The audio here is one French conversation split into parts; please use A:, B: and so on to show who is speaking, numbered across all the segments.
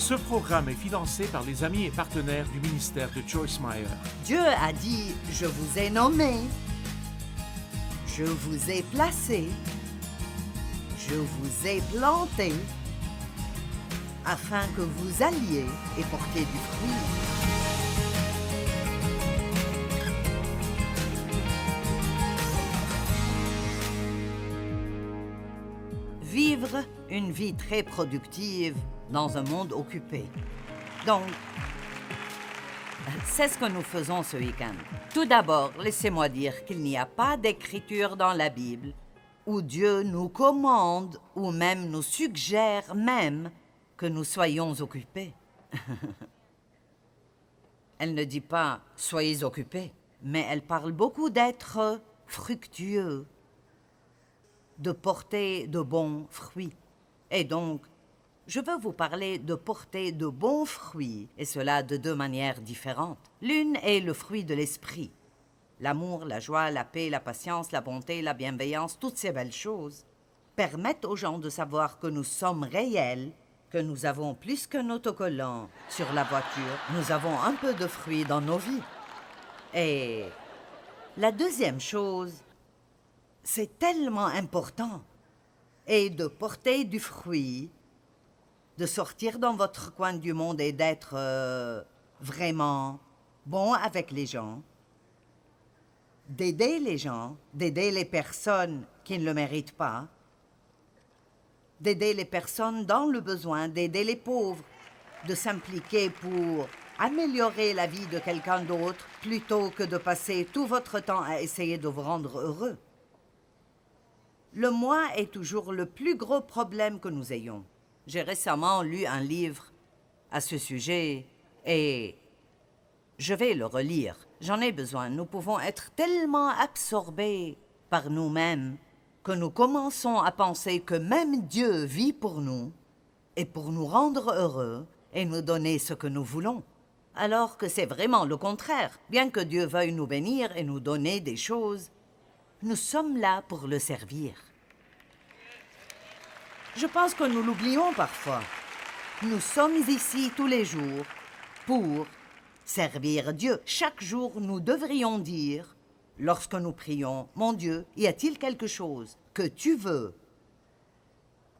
A: Ce programme est financé par les amis et partenaires du ministère de Joyce Meyer.
B: Dieu a dit, je vous ai nommé, je vous ai placé, je vous ai planté, afin que vous alliez et portiez du fruit. Vivre une vie très productive dans un monde occupé. Donc, c'est ce que nous faisons ce week-end. Tout d'abord, laissez-moi dire qu'il n'y a pas d'écriture dans la Bible où Dieu nous commande ou même nous suggère même que nous soyons occupés. Elle ne dit pas « soyez occupés », mais elle parle beaucoup d'être fructueux, de porter de bons fruits. Et donc, je veux vous parler de porter de bons fruits, et cela de deux manières différentes. L'une est le fruit de l'esprit. L'amour, la joie, la paix, la patience, la bonté, la bienveillance, toutes ces belles choses permettent aux gens de savoir que nous sommes réels, que nous avons plus qu'un autocollant sur la voiture. Nous avons un peu de fruits dans nos vies. Et la deuxième chose, c'est tellement important, est de porter du fruit, de sortir dans votre coin du monde et d'être vraiment bon avec les gens, d'aider les gens, d'aider les personnes qui ne le méritent pas, d'aider les personnes dans le besoin, d'aider les pauvres, de s'impliquer pour améliorer la vie de quelqu'un d'autre plutôt que de passer tout votre temps à essayer de vous rendre heureux. Le moi est toujours le plus gros problème que nous ayons. J'ai récemment lu un livre à ce sujet et je vais le relire. J'en ai besoin. Nous pouvons être tellement absorbés par nous-mêmes que nous commençons à penser que même Dieu vit pour nous et pour nous rendre heureux et nous donner ce que nous voulons. Alors que c'est vraiment le contraire. Bien que Dieu veuille nous bénir et nous donner des choses, nous sommes là pour le servir. Je pense que nous l'oublions parfois. Nous sommes ici tous les jours pour servir Dieu. Chaque jour, nous devrions dire, lorsque nous prions, « Mon Dieu, y a-t-il quelque chose que tu veux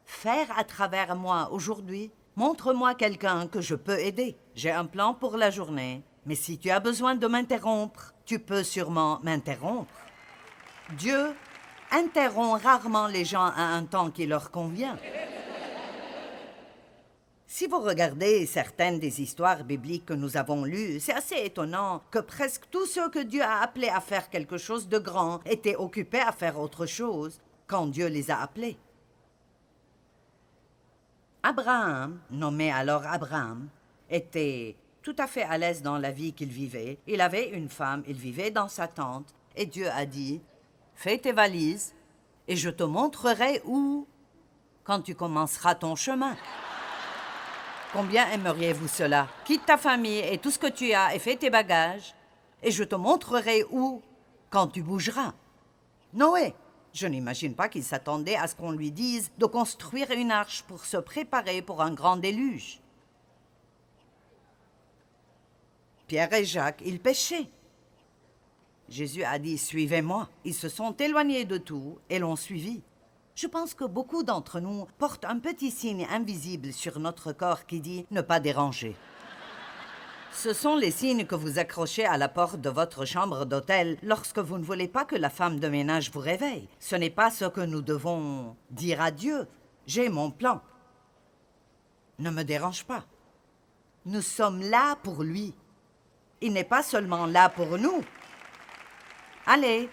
B: faire à travers moi aujourd'hui? Montre-moi quelqu'un que je peux aider. J'ai un plan pour la journée, mais si tu as besoin de m'interrompre, tu peux sûrement m'interrompre. » Dieu interrompt rarement les gens à un temps qui leur convient. Si vous regardez certaines des histoires bibliques que nous avons lues, c'est assez étonnant que presque tous ceux que Dieu a appelés à faire quelque chose de grand étaient occupés à faire autre chose quand Dieu les a appelés. Abraham, nommé alors Abraham, était tout à fait à l'aise dans la vie qu'il vivait. Il avait une femme, il vivait dans sa tente, et Dieu a dit « Fais tes valises et je te montrerai où quand tu commenceras ton chemin. » Combien aimeriez-vous cela? Quitte ta famille et tout ce que tu as et fais tes bagages, et je te montrerai où quand tu bougeras. Noé, je n'imagine pas qu'il s'attendait à ce qu'on lui dise de construire une arche pour se préparer pour un grand déluge. Pierre et Jacques, ils pêchaient. Jésus a dit « Suivez-moi ». Ils se sont éloignés de tout et l'ont suivi. Je pense que beaucoup d'entre nous portent un petit signe invisible sur notre corps qui dit « ne pas déranger ». Ce sont les signes que vous accrochez à la porte de votre chambre d'hôtel lorsque vous ne voulez pas que la femme de ménage vous réveille. Ce n'est pas ce que nous devons dire à Dieu. J'ai mon plan. Ne me dérange pas. Nous sommes là pour lui. Il n'est pas seulement là pour nous. Allez.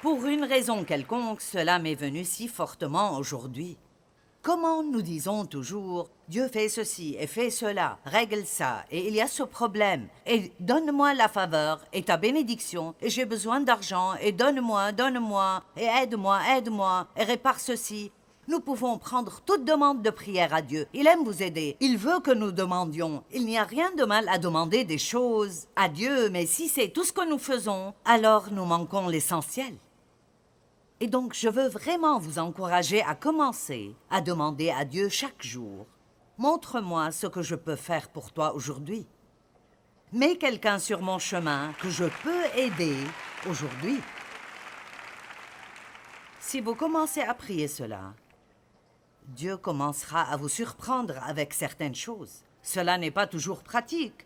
B: Pour une raison quelconque, cela m'est venu si fortement aujourd'hui. Comment nous disons toujours « Dieu fait ceci et fait cela, règle ça, et il y a ce problème, et donne-moi la faveur et ta bénédiction, et j'ai besoin d'argent, et donne-moi, et aide-moi, et répare ceci. » Nous pouvons prendre toute demande de prière à Dieu. Il aime vous aider. Il veut que nous demandions. Il n'y a rien de mal à demander des choses à Dieu, mais si c'est tout ce que nous faisons, alors nous manquons l'essentiel. Et donc, je veux vraiment vous encourager à commencer à demander à Dieu chaque jour, montre-moi ce que je peux faire pour toi aujourd'hui. Mets quelqu'un sur mon chemin que je peux aider aujourd'hui. Si vous commencez à prier cela, Dieu commencera à vous surprendre avec certaines choses. Cela n'est pas toujours pratique,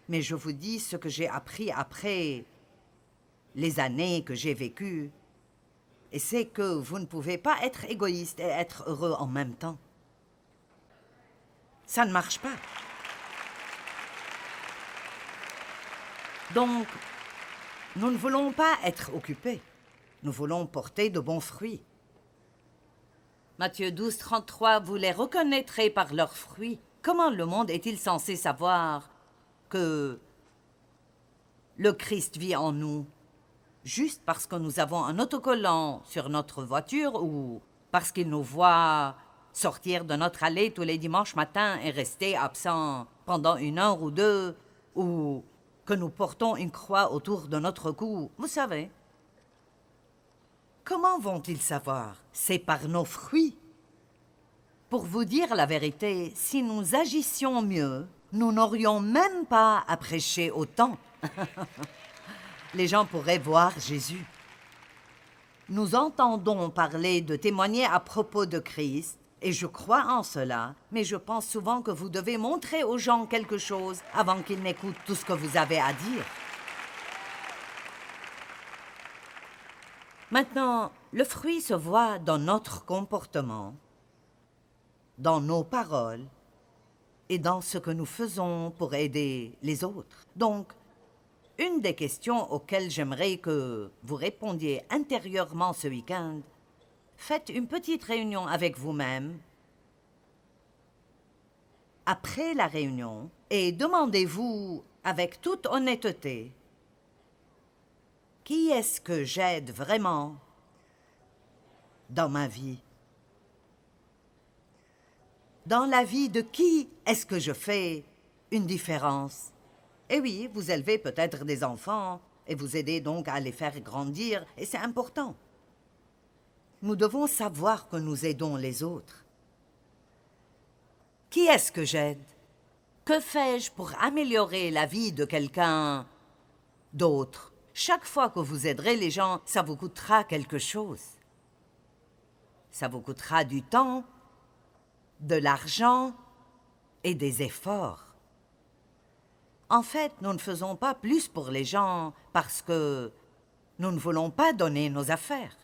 B: mais je vous dis ce que j'ai appris après les années que j'ai vécues. Et c'est que vous ne pouvez pas être égoïste et être heureux en même temps. Ça ne marche pas. Donc, nous ne voulons pas être occupés. Nous voulons porter de bons fruits. Matthieu 12, 33, vous les reconnaîtrez par leurs fruits. Comment le monde est-il censé savoir que le Christ vit en nous? Juste parce que nous avons un autocollant sur notre voiture ou parce qu'il nous voit sortir de notre allée tous les dimanches matins et rester absent pendant 1 heure ou 2, ou que nous portons une croix autour de notre cou, vous savez. Comment vont-ils savoir? C'est par nos fruits. Pour vous dire la vérité, si nous agissions mieux, nous n'aurions même pas à prêcher autant. Les gens pourraient voir Jésus. Nous entendons parler de témoigner à propos de Christ, et je crois en cela, mais je pense souvent que vous devez montrer aux gens quelque chose avant qu'ils n'écoutent tout ce que vous avez à dire. Maintenant, le fruit se voit dans notre comportement, dans nos paroles et dans ce que nous faisons pour aider les autres. Donc, une des questions auxquelles j'aimerais que vous répondiez intérieurement ce week-end, faites une petite réunion avec vous-même après la réunion et demandez-vous avec toute honnêteté, qui est-ce que j'aide vraiment dans ma vie? Dans la vie de qui est-ce que je fais une différence? Et oui, vous élevez peut-être des enfants et vous aidez donc à les faire grandir, et c'est important. Nous devons savoir que nous aidons les autres. Qui est-ce que j'aide? Que fais-je pour améliorer la vie de quelqu'un d'autre? Chaque fois que vous aiderez les gens, ça vous coûtera quelque chose. Ça vous coûtera du temps, de l'argent et des efforts. En fait, nous ne faisons pas plus pour les gens parce que nous ne voulons pas donner nos affaires.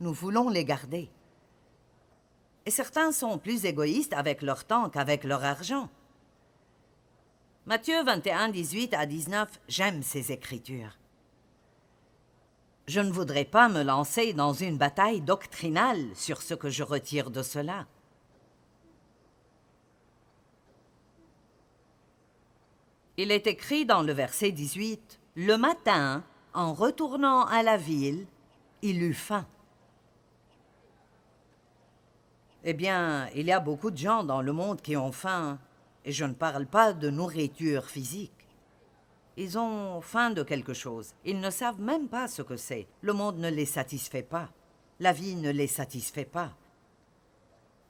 B: Nous voulons les garder. Et certains sont plus égoïstes avec leur temps qu'avec leur argent. Matthieu 21, 18 à 19, j'aime ces écritures. Je ne voudrais pas me lancer dans une bataille doctrinale sur ce que je retire de cela. Il est écrit dans le verset 18, « Le matin, en retournant à la ville, il eut faim. » Eh bien, il y a beaucoup de gens dans le monde qui ont faim, et je ne parle pas de nourriture physique. Ils ont faim de quelque chose. Ils ne savent même pas ce que c'est. Le monde ne les satisfait pas. La vie ne les satisfait pas.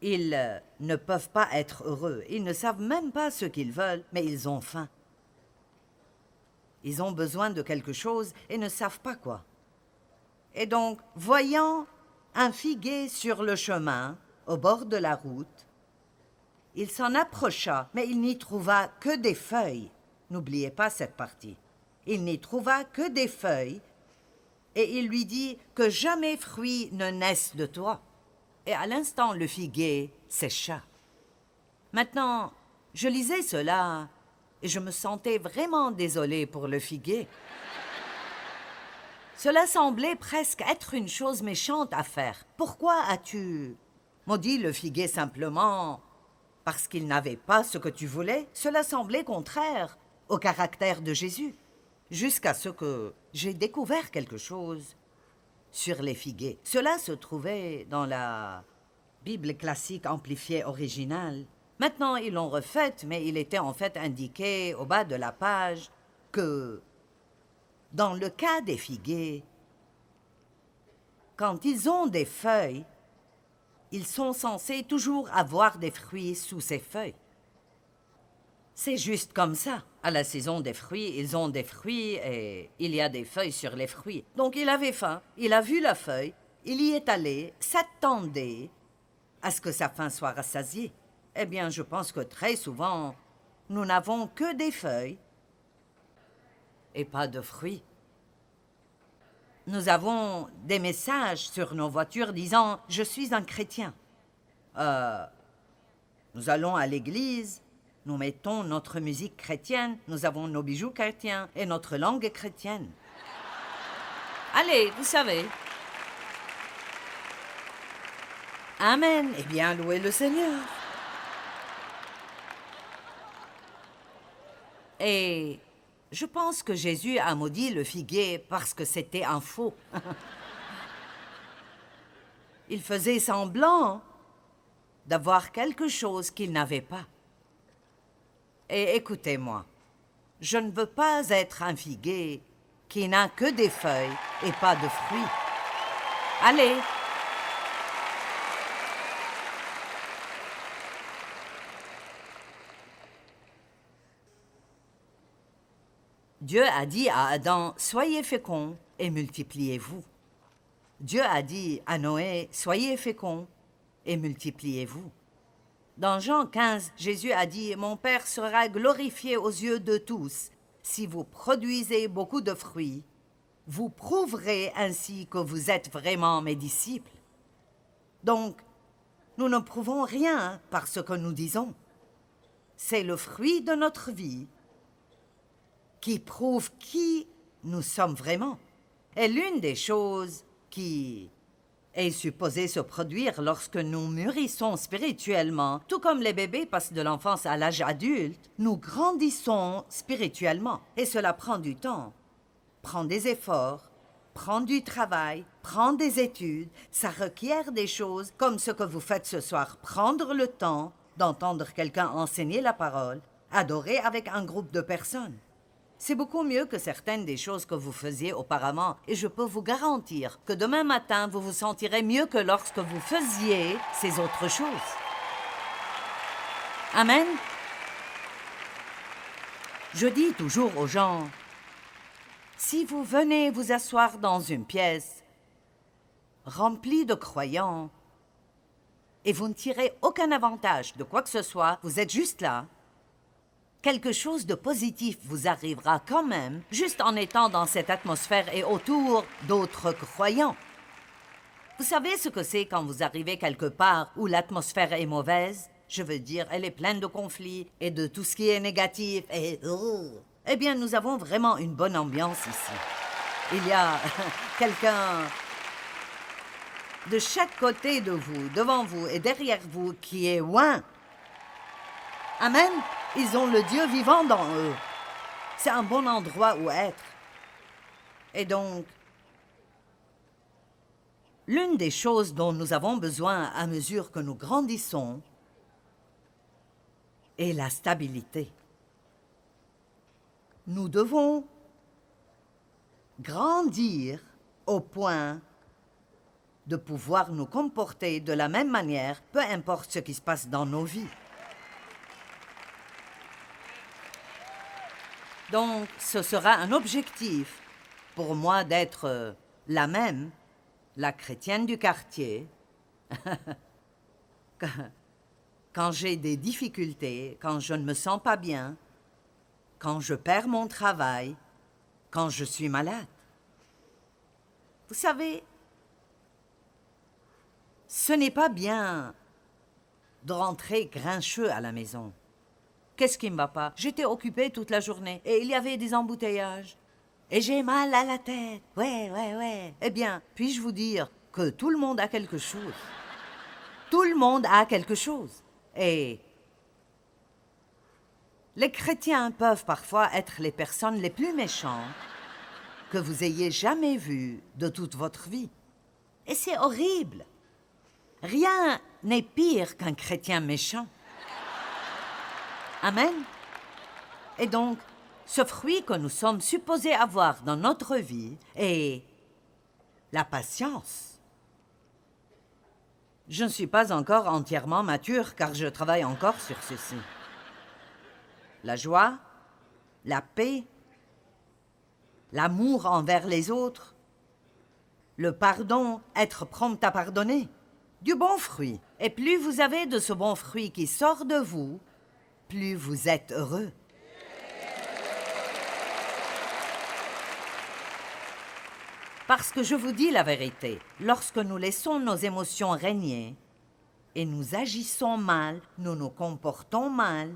B: Ils ne peuvent pas être heureux. Ils ne savent même pas ce qu'ils veulent, mais ils ont faim. Ils ont besoin de quelque chose et ne savent pas quoi. Et donc, voyant un figuier sur le chemin, au bord de la route, il s'en approcha, mais il n'y trouva que des feuilles. N'oubliez pas cette partie. Il n'y trouva que des feuilles, et il lui dit que jamais fruit ne naisse de toi. Et à l'instant, le figuier sécha. Maintenant, je lisais cela, et je me sentais vraiment désolée pour le figuier. Cela semblait presque être une chose méchante à faire. Pourquoi as-tu maudit le figuier simplement parce qu'il n'avait pas ce que tu voulais? Cela semblait contraire au caractère de Jésus, jusqu'à ce que j'ai découvert quelque chose sur les figuiers. Cela se trouvait dans la Bible classique amplifiée originale. Maintenant, ils l'ont refaite, mais il était en fait indiqué au bas de la page que, dans le cas des figuiers, quand ils ont des feuilles, ils sont censés toujours avoir des fruits sous ces feuilles. C'est juste comme ça. À la saison des fruits, ils ont des fruits et il y a des feuilles sur les fruits. Donc il avait faim, il a vu la feuille, il y est allé, s'attendait à ce que sa faim soit rassasiée. Eh bien, je pense que très souvent, nous n'avons que des feuilles et pas de fruits. Nous avons des messages sur nos voitures disant « Je suis un chrétien ». Nous allons à l'église, nous mettons notre musique chrétienne, nous avons nos bijoux chrétiens et notre langue est chrétienne. Allez, vous savez. Amen. Eh bien, louez le Seigneur. Et je pense que Jésus a maudit le figuier parce que c'était un faux. Il faisait semblant d'avoir quelque chose qu'il n'avait pas. Et écoutez-moi, je ne veux pas être un figuier qui n'a que des feuilles et pas de fruits. Allez! Dieu a dit à Adam, « Soyez féconds et multipliez-vous. » Dieu a dit à Noé, « Soyez féconds et multipliez-vous. » Dans Jean 15, Jésus a dit, « Mon Père sera glorifié aux yeux de tous. Si vous produisez beaucoup de fruits, vous prouverez ainsi que vous êtes vraiment mes disciples. » Donc, nous ne prouvons rien par ce que nous disons. C'est le fruit de notre vie qui prouve qui nous sommes vraiment. Et l'une des choses qui est supposée se produire lorsque nous mûrissons spirituellement, tout comme les bébés passent de l'enfance à l'âge adulte, nous grandissons spirituellement. Et cela prend du temps, prend des efforts, prend du travail, prend des études. Ça requiert des choses comme ce que vous faites ce soir. Prendre le temps d'entendre quelqu'un enseigner la parole, adorer avec un groupe de personnes. C'est beaucoup mieux que certaines des choses que vous faisiez auparavant et je peux vous garantir que demain matin, vous vous sentirez mieux que lorsque vous faisiez ces autres choses. Amen. Je dis toujours aux gens, si vous venez vous asseoir dans une pièce remplie de croyants et vous ne tirez aucun avantage de quoi que ce soit, vous êtes juste là, quelque chose de positif vous arrivera quand même, juste en étant dans cette atmosphère et autour d'autres croyants. Vous savez ce que c'est quand vous arrivez quelque part où l'atmosphère est mauvaise? Je veux dire, elle est pleine de conflits et de tout ce qui est négatif et... Eh bien, nous avons vraiment une bonne ambiance ici. Il y a quelqu'un de chaque côté de vous, devant vous et derrière vous qui est loin. Amen. Ils ont le Dieu vivant dans eux. C'est un bon endroit où être. Et donc, l'une des choses dont nous avons besoin à mesure que nous grandissons est la stabilité. Nous devons grandir au point de pouvoir nous comporter de la même manière, peu importe ce qui se passe dans nos vies. Donc, ce sera un objectif pour moi d'être la même, la chrétienne du quartier, quand j'ai des difficultés, quand je ne me sens pas bien, quand je perds mon travail, quand je suis malade. Vous savez, ce n'est pas bien de rentrer grincheux à la maison. Qu'est-ce qui ne va pas? J'étais occupée toute la journée et il y avait des embouteillages. Et j'ai mal à la tête. Ouais. Eh bien, puis-je vous dire que tout le monde a quelque chose? Tout le monde a quelque chose. Et les chrétiens peuvent parfois être les personnes les plus méchantes que vous ayez jamais vues de toute votre vie. Et c'est horrible. Rien n'est pire qu'un chrétien méchant. Amen. Et donc, ce fruit que nous sommes supposés avoir dans notre vie est la patience. Je ne suis pas encore entièrement mature car je travaille encore sur ceci. La joie, la paix, l'amour envers les autres, le pardon, être prompt à pardonner, du bon fruit. Et plus vous avez de ce bon fruit qui sort de vous, plus vous êtes heureux. Parce que je vous dis la vérité, lorsque nous laissons nos émotions régner et nous agissons mal, nous nous comportons mal,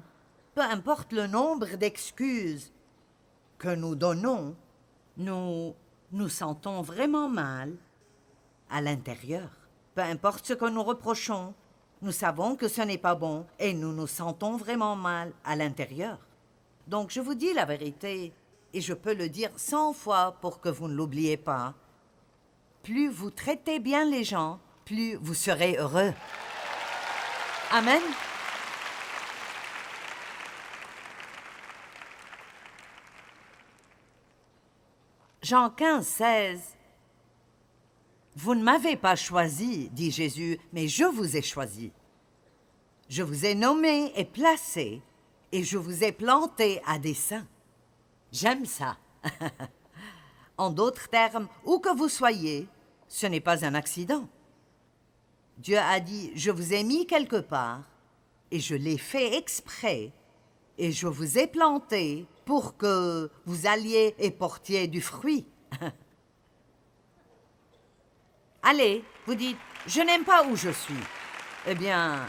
B: peu importe le nombre d'excuses que nous donnons, nous nous sentons vraiment mal à l'intérieur. Peu importe ce que nous reprochons, nous savons que ce n'est pas bon et nous nous sentons vraiment mal à l'intérieur. Donc je vous dis la vérité, et je peux le dire 100 fois pour que vous ne l'oubliez pas. Plus vous traitez bien les gens, plus vous serez heureux. Amen. Jean 15, 16. Vous ne m'avez pas choisi, dit Jésus, mais je vous ai choisi. Je vous ai nommé et placé, et je vous ai planté à dessein. J'aime ça. En d'autres termes, où que vous soyez, ce n'est pas un accident. Dieu a dit, je vous ai mis quelque part, et je l'ai fait exprès, et je vous ai planté pour que vous alliez et portiez du fruit. Allez, vous dites, je n'aime pas où je suis. Eh bien,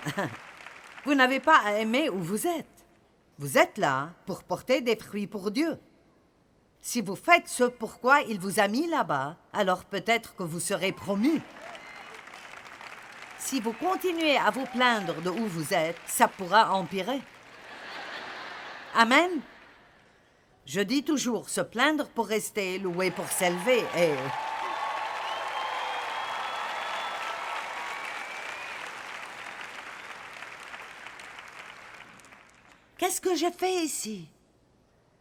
B: vous n'avez pas à aimer où vous êtes. Vous êtes là pour porter des fruits pour Dieu. Si vous faites ce pourquoi il vous a mis là-bas, alors peut-être que vous serez promu. Si vous continuez à vous plaindre de où vous êtes, ça pourra empirer. Amen. Je dis toujours, se plaindre pour rester, louer pour s'élever, et... Qu'est-ce que j'ai fait ici?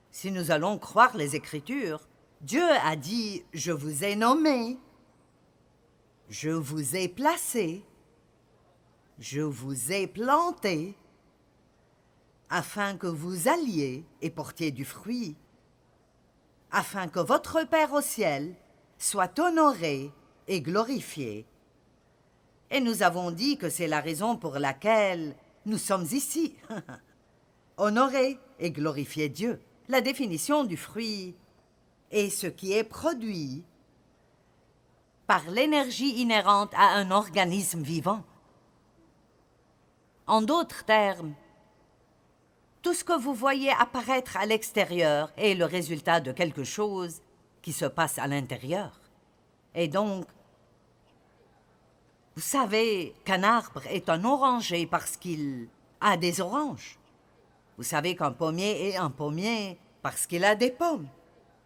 B: Si nous allons croire les Écritures, Dieu a dit « Je vous ai nommé, je vous ai placé, je vous ai planté, afin que vous alliez et portiez du fruit, afin que votre Père au ciel soit honoré et glorifié. » Et nous avons dit que c'est la raison pour laquelle nous sommes ici. Honorer et glorifier Dieu. La définition du fruit est ce qui est produit par l'énergie inhérente à un organisme vivant. En d'autres termes, tout ce que vous voyez apparaître à l'extérieur est le résultat de quelque chose qui se passe à l'intérieur. Et donc, vous savez qu'un arbre est un oranger parce qu'il a des oranges. Vous savez qu'un pommier est un pommier parce qu'il a des pommes.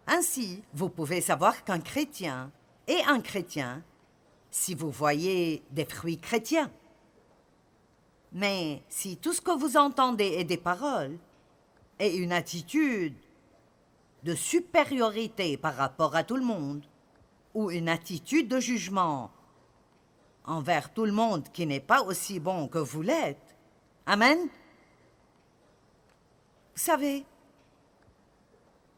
B: Ainsi, vous pouvez savoir qu'un chrétien est un chrétien si vous voyez des fruits chrétiens. Mais si tout ce que vous entendez est des paroles et une attitude de supériorité par rapport à tout le monde, ou une attitude de jugement envers tout le monde qui n'est pas aussi bon que vous l'êtes, amen. Vous savez,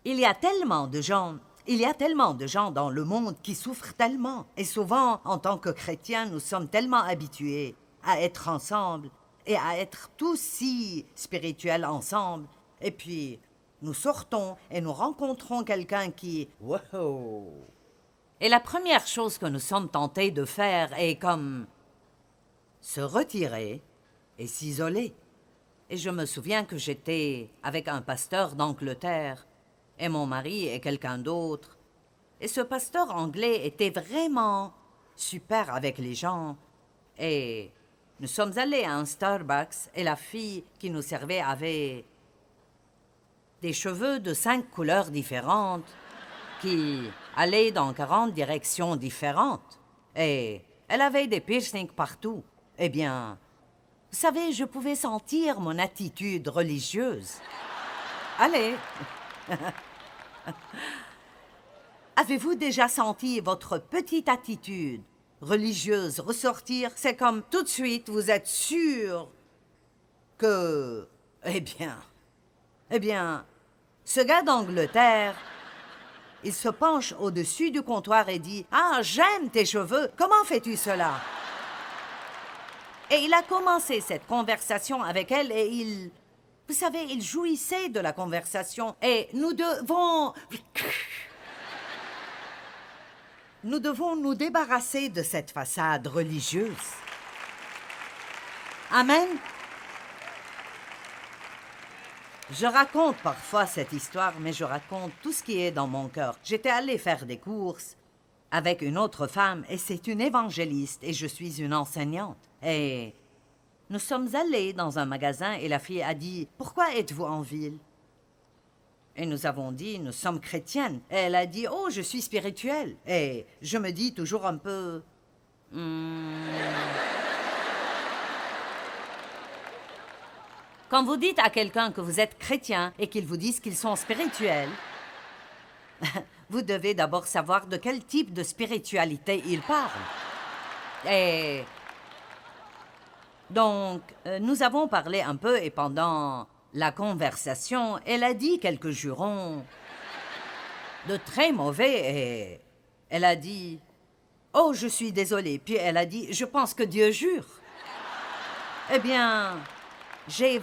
B: il y a tellement de gens dans le monde qui souffrent tellement. Et souvent, en tant que chrétiens, nous sommes tellement habitués à être ensemble et à être tous si spirituels ensemble. Et puis, nous sortons et nous rencontrons quelqu'un qui... Wow! Et la première chose que nous sommes tentés de faire est comme se retirer et s'isoler. Et je me souviens que j'étais avec un pasteur d'Angleterre, et mon mari et quelqu'un d'autre. Et ce pasteur anglais était vraiment super avec les gens. Et nous sommes allés à un Starbucks, et la fille qui nous servait avait des cheveux de 5 couleurs différentes qui allaient dans 40 directions différentes. Et elle avait des piercings partout. Eh bien... Vous savez, je pouvais sentir mon attitude religieuse. Allez. Avez-vous déjà senti votre petite attitude religieuse ressortir, c'est comme tout de suite vous êtes sûr que... Eh bien, ce gars d'Angleterre, il se penche au-dessus du comptoir et dit « Ah, j'aime tes cheveux, comment fais-tu cela ?» Et il a commencé cette conversation avec elle et il... Vous savez, il jouissait de la conversation et nous devons nous débarrasser de cette façade religieuse. Amen. Je raconte parfois cette histoire, mais je raconte tout ce qui est dans mon cœur. J'étais allée faire des courses avec une autre femme et c'est une évangéliste et je suis une enseignante. Et nous sommes allés dans un magasin et la fille a dit « Pourquoi êtes-vous en ville ?» Et nous avons dit « Nous sommes chrétiennes. » Et elle a dit « Oh, je suis spirituelle. » Et je me dis toujours un peu... Quand vous dites à quelqu'un que vous êtes chrétien et qu'ils vous disent qu'ils sont spirituels, vous devez d'abord savoir de quel type de spiritualité ils parlent. Et donc, nous avons parlé un peu et pendant la conversation, elle a dit quelques jurons de très mauvais et elle a dit « Oh, je suis désolée. » Puis elle a dit « Je pense que Dieu jure. » Eh bien... J'ai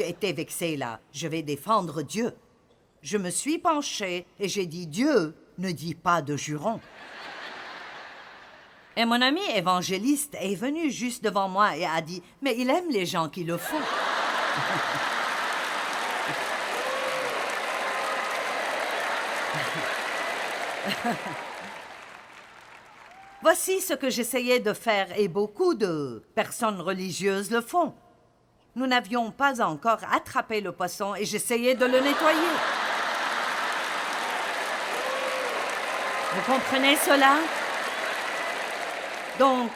B: été vexée là. Je vais défendre Dieu. Je me suis penchée et j'ai dit, Dieu ne dit pas de jurons. Et mon ami évangéliste est venu juste devant moi et a dit, mais il aime les gens qui le font. Voici ce que j'essayais de faire et beaucoup de personnes religieuses le font. Nous n'avions pas encore attrapé le poisson et j'essayais de le nettoyer. Vous comprenez cela? Donc,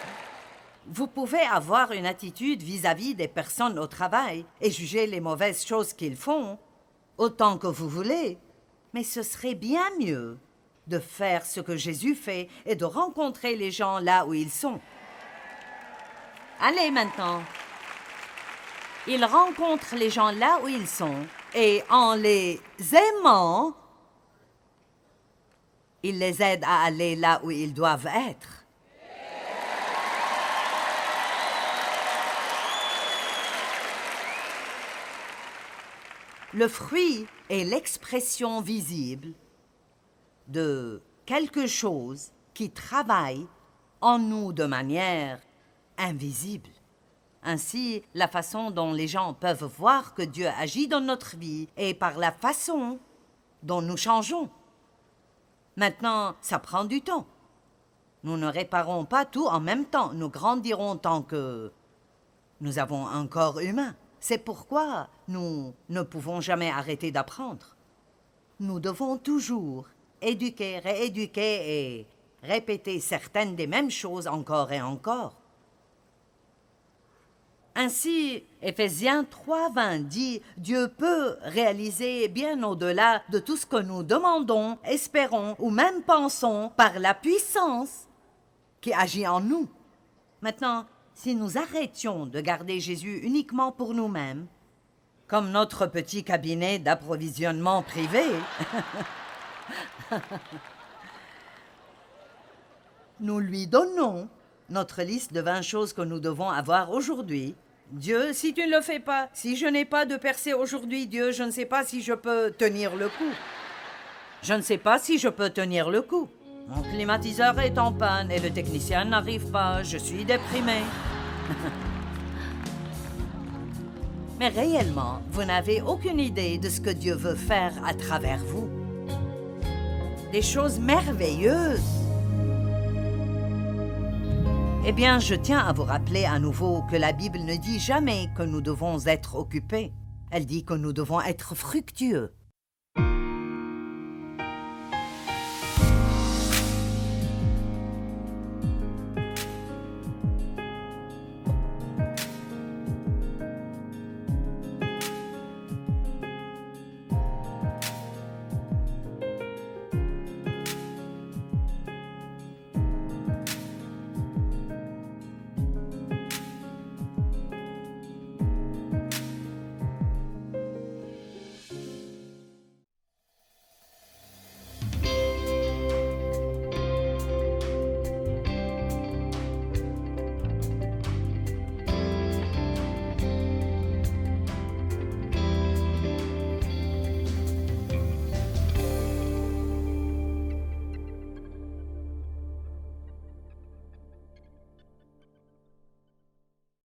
B: vous pouvez avoir une attitude vis-à-vis des personnes au travail et juger les mauvaises choses qu'ils font autant que vous voulez, mais ce serait bien mieux de faire ce que Jésus fait et de rencontrer les gens là où ils sont. Allez maintenant. Il rencontre les gens là où ils sont et en les aimant, il les aide à aller là où ils doivent être. Le fruit est l'expression visible de quelque chose qui travaille en nous de manière invisible. Ainsi, la façon dont les gens peuvent voir que Dieu agit dans notre vie est par la façon dont nous changeons. Maintenant, ça prend du temps. Nous ne réparons pas tout en même temps. Nous grandirons tant que nous avons un corps humain. C'est pourquoi nous ne pouvons jamais arrêter d'apprendre. Nous devons toujours éduquer, rééduquer et répéter certaines des mêmes choses encore et encore. Ainsi, Éphésiens 3:20 dit « Dieu peut réaliser bien au-delà de tout ce que nous demandons, espérons ou même pensons par la puissance qui agit en nous. » Maintenant, si nous arrêtions de garder Jésus uniquement pour nous-mêmes, comme notre petit cabinet d'approvisionnement privé, nous lui donnons notre liste de 20 choses que nous devons avoir aujourd'hui. Dieu, si tu ne le fais pas, si je n'ai pas de percée aujourd'hui, Dieu, je ne sais pas si je peux tenir le coup. Je ne sais pas si je peux tenir le coup. Mon climatiseur est en panne et le technicien n'arrive pas. Je suis déprimé. Mais réellement, vous n'avez aucune idée de ce que Dieu veut faire à travers vous. Des choses merveilleuses. Eh bien, je tiens à vous rappeler à nouveau que la Bible ne dit jamais que nous devons être occupés. Elle dit que nous devons être fructueux.